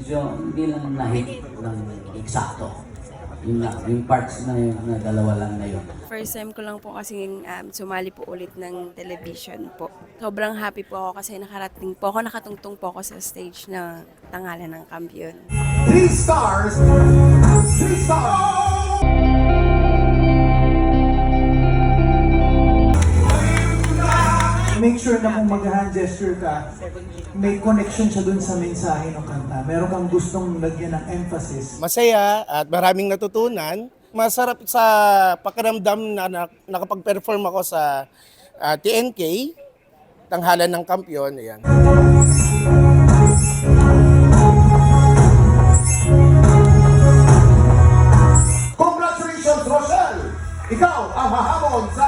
medyo hindi lang nahit ng eksakto. Yung parts na yun, na dalawa lang na yun. First time ko lang po kasing sumali po ulit ng television po. Sobrang happy po ako kasi nakarating po ako, nakatungtong po ako sa stage na Tanghalan ng Kampiyon. 3 stars! 3 stars! Make sure na kung mag-hand gesture ka, may connection siya dun sa mensahe ng kanta. Meron kang gustong lagyan ng emphasis. Masaya at maraming natutunan. Masarap sa pakiramdam na nakapag-perform ako sa TNK, Tanghalan ng Kampiyon. Ayan. Congratulations, Rochelle! Ikaw ang hahamon sa